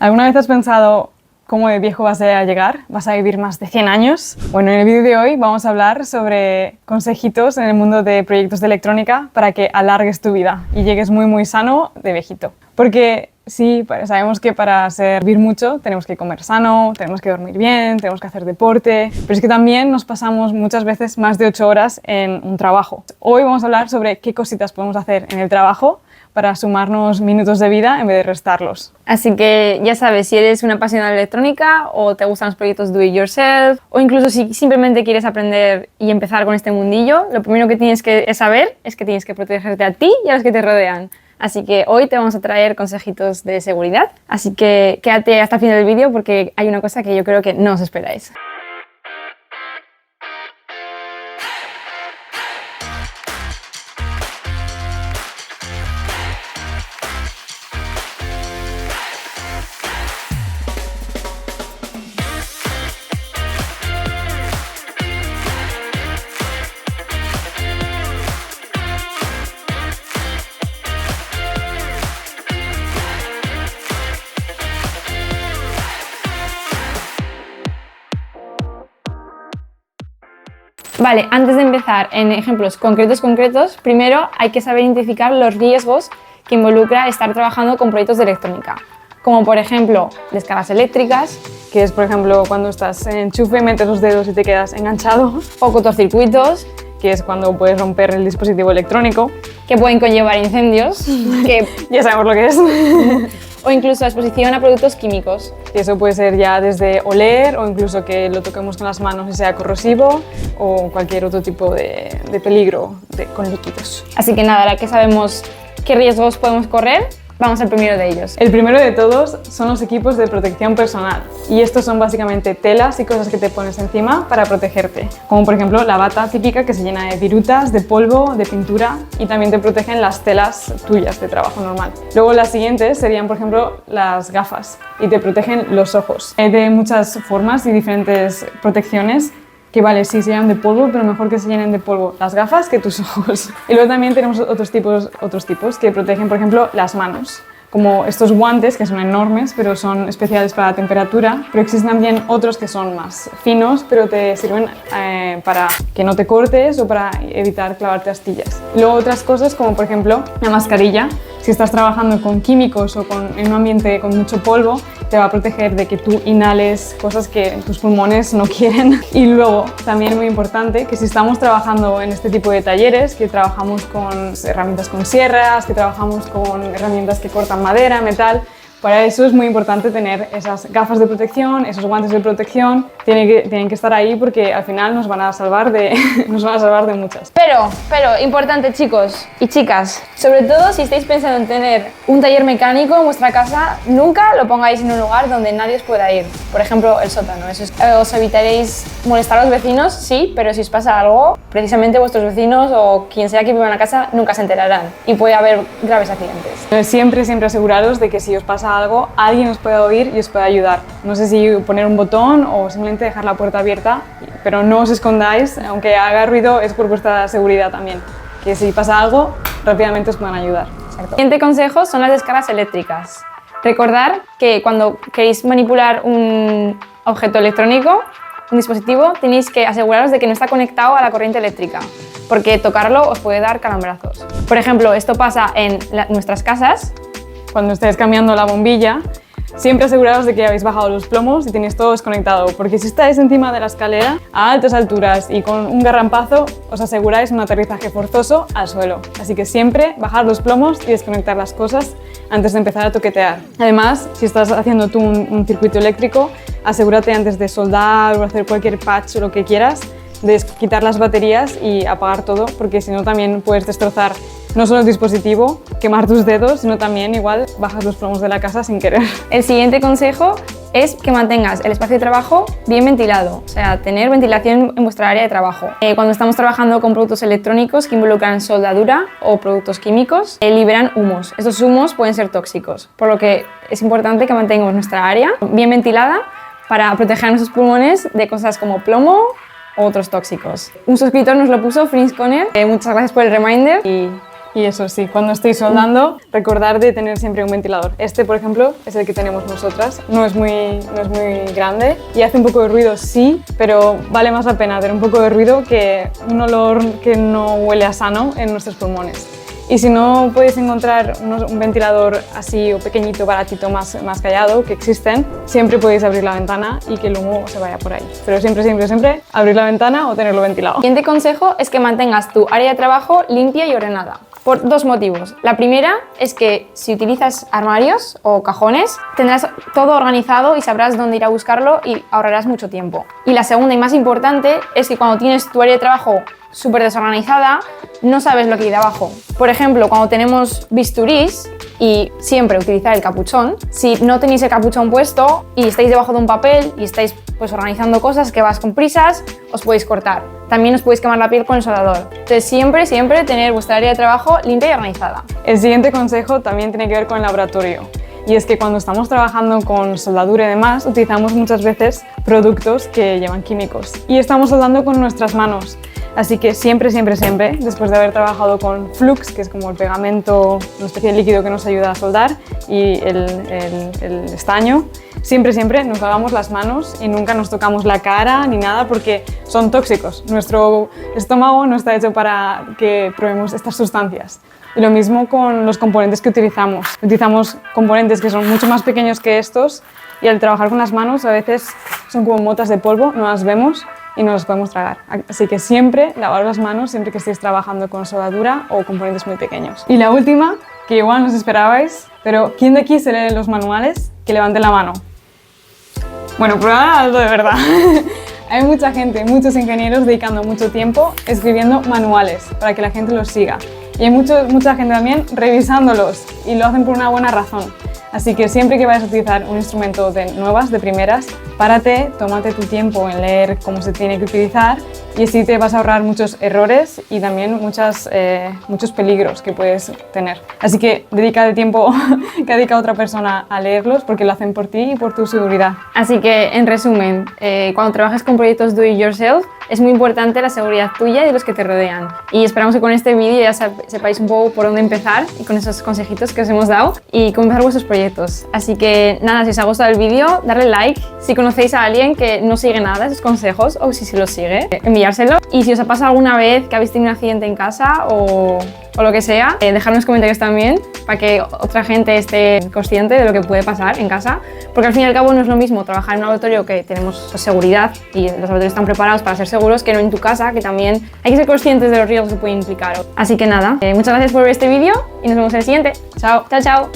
¿Alguna vez has pensado cómo de viejo vas a llegar? ¿Vas a vivir más de 100 años? Bueno, en el vídeo de hoy vamos a hablar sobre consejitos en el mundo de proyectos de electrónica para que alargues tu vida y llegues muy sano de viejito. Porque sí, sabemos que para servir mucho tenemos que comer sano, tenemos que dormir bien, tenemos que hacer deporte, pero es que también nos pasamos muchas veces más de 8 horas en un trabajo. Hoy vamos a hablar sobre qué cositas podemos hacer en el trabajo para sumarnos minutos de vida en vez de restarlos. Así que ya sabes, si eres una apasionada de electrónica o te gustan los proyectos do it yourself o incluso si simplemente quieres aprender y empezar con este mundillo, lo primero que tienes que saber es que tienes que protegerte a ti y a los que te rodean. Así que hoy te vamos a traer consejitos de seguridad, así que quédate hasta el final del vídeo porque hay una cosa que yo creo que no os esperáis. Vale, antes de empezar en ejemplos concretos, primero hay que saber identificar los riesgos que involucra estar trabajando con proyectos de electrónica, como por ejemplo descargas eléctricas, Que es, por ejemplo, cuando estás en enchufe, metes los dedos y te quedas enganchado, o cortocircuitos, que es cuando puedes romper el dispositivo electrónico, que pueden conllevar incendios, ya sabemos lo que es. o incluso exposición a productos químicos. Y eso puede ser ya desde oler o incluso que lo toquemos con las manos y sea corrosivo o cualquier otro tipo de peligro con líquidos. Así que nada, ahora que sabemos qué riesgos podemos correr, vamos al primero de ellos. El primero de todos son los equipos de protección personal y estos son básicamente telas y cosas que te pones encima para protegerte, como por ejemplo la bata típica que se llena de virutas, de polvo, de pintura y también te protegen las telas tuyas de trabajo normal. Luego las siguientes serían por ejemplo las gafas y te protegen los ojos. Hay de muchas formas y diferentes protecciones que vale, sí se llenan de polvo, pero mejor que se llenen de polvo las gafas que tus ojos. Y luego también tenemos otros tipos que protegen, por ejemplo, las manos, como estos guantes que son enormes, pero son especiales para la temperatura, pero existen también otros que son más finos, pero te sirven para que no te cortes o para evitar clavarte astillas. Y luego otras cosas como, por ejemplo, la mascarilla. Si estás trabajando con químicos o en un ambiente con mucho polvo, te va a proteger de que tú inhales cosas que tus pulmones no quieren. Y luego, también muy importante, que si estamos trabajando en este tipo de talleres, que trabajamos con herramientas con sierras, que trabajamos con herramientas que cortan madera, metal, para eso es muy importante tener esas gafas de protección, esos guantes de protección, tienen que estar ahí porque al final nos van a salvar de muchas. Pero, importante chicos y chicas, sobre todo si estáis pensando en tener un taller mecánico en vuestra casa, nunca lo pongáis en un lugar donde nadie os pueda ir. Por ejemplo, el sótano. Os evitaréis molestar a los vecinos, sí, pero si os pasa algo, precisamente vuestros vecinos o quien sea que viva en la casa nunca se enterarán y puede haber graves accidentes. Siempre aseguraros de que si os pasa algo, alguien os pueda oír y os pueda ayudar. No sé si poner un botón o simplemente dejar la puerta abierta, pero no os escondáis, aunque haga ruido es por vuestra seguridad también, que si pasa algo, rápidamente os puedan ayudar. El siguiente consejo son las descargas eléctricas. Recordad que cuando queréis manipular un objeto electrónico, un dispositivo, tenéis que aseguraros de que no está conectado a la corriente eléctrica, porque tocarlo os puede dar calambrazos. Por ejemplo, esto pasa en nuestras casas. Cuando estéis cambiando la bombilla, siempre aseguraos de que habéis bajado los plomos y tenéis todo desconectado, porque si estáis encima de la escalera a altas alturas y con un garrampazo, os aseguráis un aterrizaje forzoso al suelo. Así que siempre bajar los plomos y desconectar las cosas antes de empezar a toquetear. Además, si estás haciendo tú un circuito eléctrico, asegúrate antes de soldar o hacer cualquier patch o lo que quieras, de quitar las baterías y apagar todo, porque si no también puedes destrozar no solo el dispositivo, quemar tus dedos, sino también igual bajas los plomos de la casa sin querer. El siguiente consejo es que mantengas el espacio de trabajo bien ventilado, o sea, tener ventilación en vuestra área de trabajo. Cuando estamos trabajando con productos electrónicos que involucran soldadura o productos químicos, liberan humos. Estos humos pueden ser tóxicos, por lo que es importante que mantengamos nuestra área bien ventilada para proteger nuestros pulmones de cosas como plomo o otros tóxicos. Un suscriptor nos lo puso, Prince Conner. Muchas gracias por el reminder y Y eso sí, cuando estéis soldando, recordar de tener siempre un ventilador. Este, por ejemplo, es el que tenemos nosotras. No es muy grande y hace un poco de ruido, sí, pero vale más la pena tener un poco de ruido que un olor que no huele a sano en nuestros pulmones. Y si no podéis encontrar un ventilador así o pequeñito, baratito, más callado, que existen, siempre podéis abrir la ventana y que el humo se vaya por ahí. Pero siempre, siempre, siempre abrir la ventana o tenerlo ventilado. El siguiente consejo es que mantengas tu área de trabajo limpia y ordenada. Por dos motivos. La primera es que si utilizas armarios o cajones, tendrás todo organizado y sabrás dónde ir a buscarlo y ahorrarás mucho tiempo. Y la segunda y más importante es que cuando tienes tu área de trabajo súper desorganizada, no sabes lo que hay debajo. Por ejemplo, cuando tenemos bisturís y siempre utilizar el capuchón, si no tenéis el capuchón puesto y estáis debajo de un papel y estáis pues organizando cosas que vas con prisas, os podéis cortar. También os podéis quemar la piel con el soldador. Entonces siempre, siempre tener vuestra área de trabajo limpia y organizada. El siguiente consejo también tiene que ver con el laboratorio. Y es que cuando estamos trabajando con soldadura y demás, utilizamos muchas veces productos que llevan químicos. Y estamos soldando con nuestras manos. Así que siempre, siempre, siempre, después de haber trabajado con flux, que es como el pegamento, una especie de líquido que nos ayuda a soldar, y el estaño, siempre, siempre nos lavamos las manos y nunca nos tocamos la cara ni nada porque son tóxicos. Nuestro estómago no está hecho para que probemos estas sustancias. Y lo mismo con los componentes que utilizamos. Utilizamos componentes que son mucho más pequeños que estos y al trabajar con las manos a veces son como motas de polvo, no las vemos y no las podemos tragar. Así que siempre lavaros las manos siempre que estéis trabajando con soldadura o componentes muy pequeños. Y la última, que igual no os esperabais, pero ¿quién de aquí se lee los manuales? Que levante la mano. Bueno, prueba algo de verdad. Hay mucha gente, muchos ingenieros dedicando mucho tiempo escribiendo manuales para que la gente los siga. Y hay mucha gente también revisándolos y lo hacen por una buena razón. Así que siempre que vayas a utilizar un instrumento de primeras, párate, tómate tu tiempo en leer cómo se tiene que utilizar y así te vas a ahorrar muchos errores y también muchos peligros que puedes tener. Así que dedica el tiempo que ha dedicado otra persona a leerlos porque lo hacen por ti y por tu seguridad. Así que, en resumen, cuando trabajas con proyectos do it yourself, es muy importante la seguridad tuya y de los que te rodean. Y esperamos que con este vídeo ya sepáis un poco por dónde empezar y con esos consejitos que os hemos dado y cómo empezar vuestros proyectos. Así que nada, si os ha gustado el vídeo, darle like. Si conocéis a alguien que no sigue nada de esos consejos o si se los sigue, enviárselo. Y si os ha pasado alguna vez que habéis tenido un accidente en casa o lo que sea, dejadme en los comentarios también para que otra gente esté consciente de lo que puede pasar en casa, porque al fin y al cabo no es lo mismo trabajar en un laboratorio que tenemos seguridad y los laboratorios están preparados para ser seguros que no en tu casa, que también hay que ser conscientes de los riesgos que puede implicar. Así que nada, muchas gracias por ver este vídeo y nos vemos en el siguiente. Chao, chao, chao.